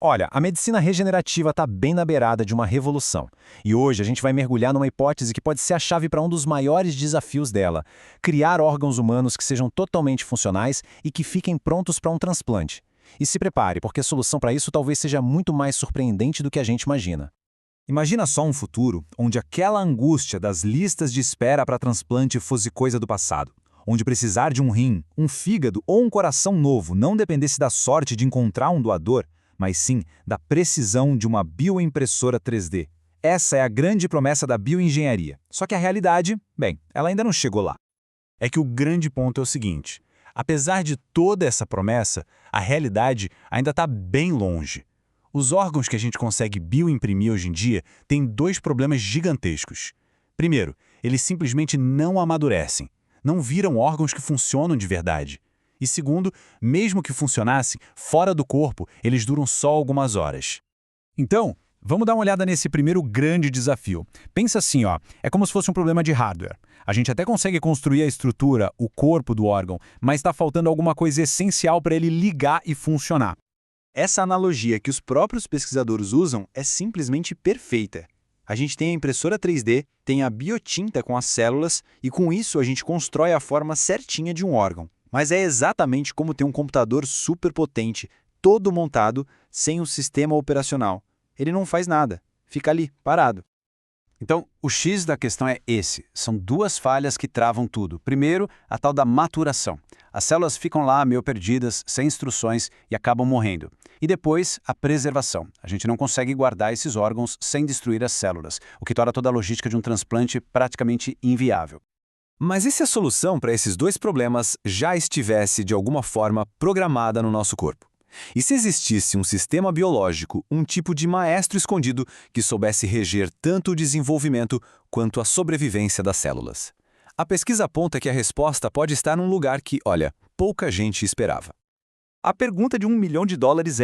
Olha, a medicina regenerativa está bem na beirada de uma revolução. E hoje a gente vai mergulhar numa hipótese que pode ser a chave para um dos maiores desafios dela: criar órgãos humanos que sejam totalmente funcionais e que fiquem prontos para um transplante. E se prepare, porque a solução para isso talvez seja muito mais surpreendente do que a gente imagina. Imagina só um futuro onde aquela angústia das listas de espera para transplante fosse coisa do passado. Onde precisar de um rim, um fígado ou um coração novo não dependesse da sorte de encontrar um doador, mas sim da precisão de uma bioimpressora 3D. Essa é a grande promessa da bioengenharia. Só que a realidade, bem, ela ainda não chegou lá. É que o grande ponto é o seguinte: apesar de toda essa promessa, a realidade ainda está bem longe. Os órgãos que a gente consegue bioimprimir hoje em dia têm dois problemas gigantescos. Primeiro, eles simplesmente não amadurecem, não viram órgãos que funcionam de verdade. E segundo, mesmo que funcionassem, fora do corpo, eles duram só algumas horas. Então, vamos dar uma olhada nesse primeiro grande desafio. Pensa assim, ó, é como se fosse um problema de hardware. A gente até consegue construir a estrutura, o corpo do órgão, mas está faltando alguma coisa essencial para ele ligar e funcionar. Essa analogia que os próprios pesquisadores usam é simplesmente perfeita. A gente tem a impressora 3D, tem a biotinta com as células e com isso a gente constrói a forma certinha de um órgão. Mas é exatamente como ter um computador super potente, todo montado, sem um sistema operacional. Ele não faz nada, fica ali, parado. Então, o X da questão é esse. São duas falhas que travam tudo. Primeiro, a tal da maturação. As células ficam lá meio perdidas, sem instruções e acabam morrendo. E depois, a preservação. A gente não consegue guardar esses órgãos sem destruir as células, o que torna toda a logística de um transplante praticamente inviável. Mas e se a solução para esses dois problemas já estivesse, de alguma forma, programada no nosso corpo? E se existisse um sistema biológico, um tipo de maestro escondido que soubesse reger tanto o desenvolvimento quanto a sobrevivência das células? A pesquisa aponta que a resposta pode estar num lugar que, olha, pouca gente esperava. A pergunta de $1 milhão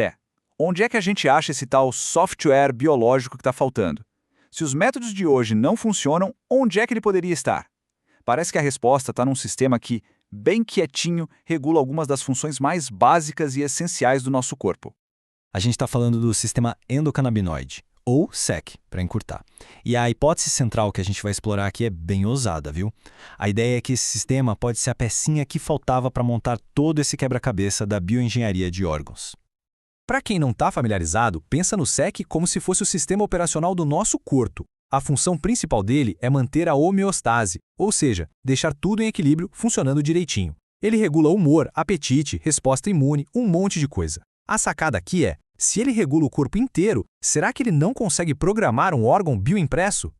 é: onde é que a gente acha esse tal software biológico que está faltando? Se os métodos de hoje não funcionam, onde é que ele poderia estar? Parece que a resposta está num sistema que, bem quietinho, regula algumas das funções mais básicas e essenciais do nosso corpo. A gente está falando do sistema endocannabinoide, ou SEC, para encurtar. E a hipótese central que a gente vai explorar aqui é bem ousada, viu? A ideia é que esse sistema pode ser a pecinha que faltava para montar todo esse quebra-cabeça da bioengenharia de órgãos. Para quem não está familiarizado, pensa no SEC como se fosse o sistema operacional do nosso corpo. A função principal dele é manter a homeostase, ou seja, deixar tudo em equilíbrio funcionando direitinho. Ele regula humor, apetite, resposta imune, um monte de coisa. A sacada aqui é, se ele regula o corpo inteiro, será que ele não consegue programar um órgão bioimpresso?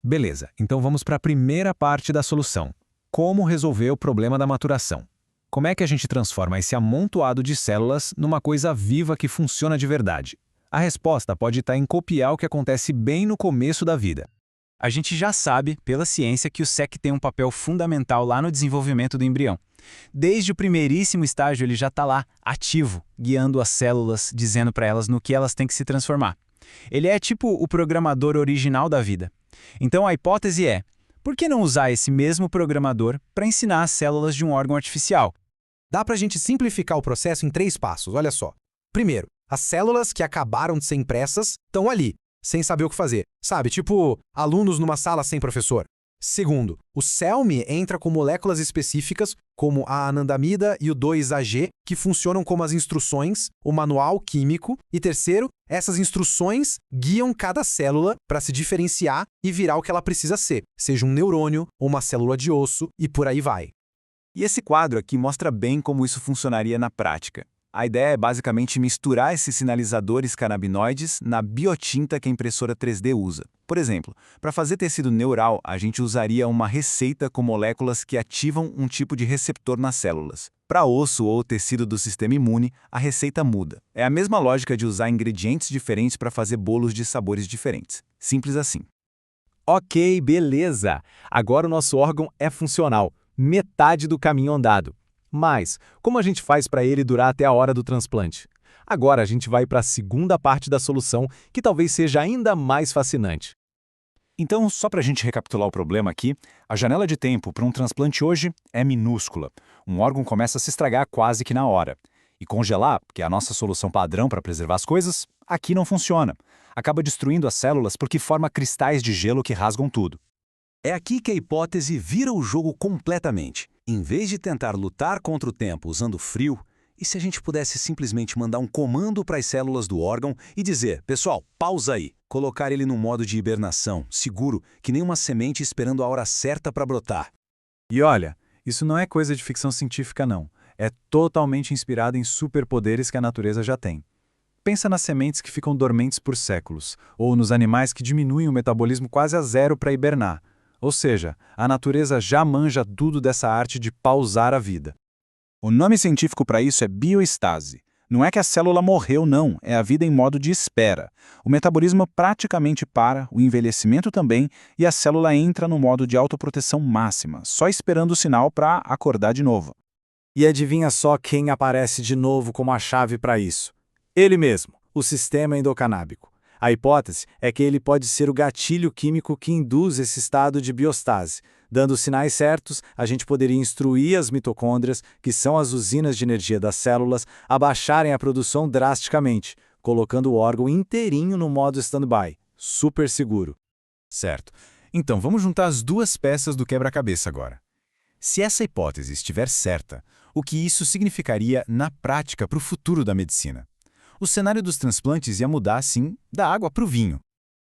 Beleza, então vamos para a primeira parte da solução. Como resolver o problema da maturação? Como é que a gente transforma esse amontoado de células numa coisa viva que funciona de verdade? A resposta pode estar em copiar o que acontece bem no começo da vida. A gente já sabe, pela ciência, que o SEC tem um papel fundamental lá no desenvolvimento do embrião. Desde o primeiríssimo estágio ele já está lá, ativo, guiando as células, dizendo para elas no que elas têm que se transformar. Ele é tipo o programador original da vida. Então a hipótese é, por que não usar esse mesmo programador para ensinar as células de um órgão artificial? Dá para a gente simplificar o processo em 3 passos, olha só. Primeiro, as células que acabaram de ser impressas estão ali, sem saber o que fazer. Sabe, tipo alunos numa sala sem professor. Segundo, o CELM entra com moléculas específicas, como a anandamida e o 2-AG, que funcionam como as instruções, o manual químico. E terceiro, essas instruções guiam cada célula para se diferenciar e virar o que ela precisa ser, seja um neurônio ou uma célula de osso, e por aí vai. E esse quadro aqui mostra bem como isso funcionaria na prática. A ideia é basicamente misturar esses sinalizadores canabinoides na biotinta que a impressora 3D usa. Por exemplo, para fazer tecido neural, a gente usaria uma receita com moléculas que ativam um tipo de receptor nas células. Para osso ou tecido do sistema imune, a receita muda. É a mesma lógica de usar ingredientes diferentes para fazer bolos de sabores diferentes. Simples assim. Ok, beleza! Agora o nosso órgão é funcional. Metade do caminho andado. Mas, como a gente faz para ele durar até a hora do transplante? Agora a gente vai para a segunda parte da solução, que talvez seja ainda mais fascinante. Então, só para a gente recapitular o problema aqui, a janela de tempo para um transplante hoje é minúscula. Um órgão começa a se estragar quase que na hora. E congelar, que é a nossa solução padrão para preservar as coisas, aqui não funciona. Acaba destruindo as células porque forma cristais de gelo que rasgam tudo. É aqui que a hipótese vira o jogo completamente. Em vez de tentar lutar contra o tempo usando frio, e se a gente pudesse simplesmente mandar um comando para as células do órgão e dizer, pessoal, pausa aí, colocar ele no modo de hibernação, seguro, que nem uma semente esperando a hora certa para brotar. E olha, isso não é coisa de ficção científica não. É totalmente inspirado em superpoderes que a natureza já tem. Pensa nas sementes que ficam dormentes por séculos, ou nos animais que diminuem o metabolismo quase a zero para hibernar. Ou seja, a natureza já manja tudo dessa arte de pausar a vida. O nome científico para isso é bioestase. Não é que a célula morreu, não, é a vida em modo de espera. O metabolismo praticamente para, o envelhecimento também, e a célula entra no modo de autoproteção máxima, só esperando o sinal para acordar de novo. E adivinha só quem aparece de novo como a chave para isso? Ele mesmo, o sistema endocanábico. A hipótese é que ele pode ser o gatilho químico que induz esse estado de biostase. Dando os sinais certos, a gente poderia instruir as mitocôndrias, que são as usinas de energia das células, a baixarem a produção drasticamente, colocando o órgão inteirinho no modo stand-by. Super seguro. Certo. Então, vamos juntar as duas peças do quebra-cabeça agora. Se essa hipótese estiver certa, o que isso significaria na prática para o futuro da medicina? O cenário dos transplantes ia mudar, assim, da água para o vinho.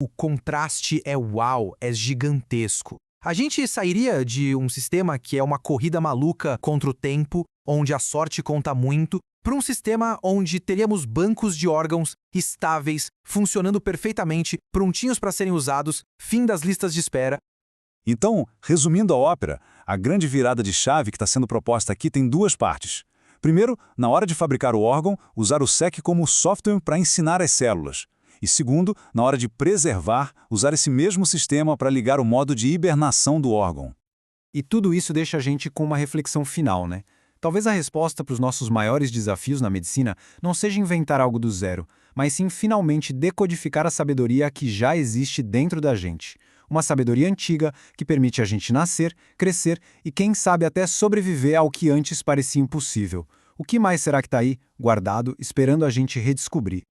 O contraste é uau, é gigantesco. A gente sairia de um sistema que é uma corrida maluca contra o tempo, onde a sorte conta muito, para um sistema onde teríamos bancos de órgãos estáveis, funcionando perfeitamente, prontinhos para serem usados, fim das listas de espera. Então, resumindo a ópera, a grande virada de chave que está sendo proposta aqui tem duas partes. Primeiro, na hora de fabricar o órgão, usar o SEC como software para ensinar as células. E segundo, na hora de preservar, usar esse mesmo sistema para ligar o modo de hibernação do órgão. E tudo isso deixa a gente com uma reflexão final, né? Talvez a resposta para os nossos maiores desafios na medicina não seja inventar algo do zero, mas sim finalmente decodificar a sabedoria que já existe dentro da gente. Uma sabedoria antiga que permite a gente nascer, crescer e quem sabe até sobreviver ao que antes parecia impossível. O que mais será que está aí, guardado, esperando a gente redescobrir?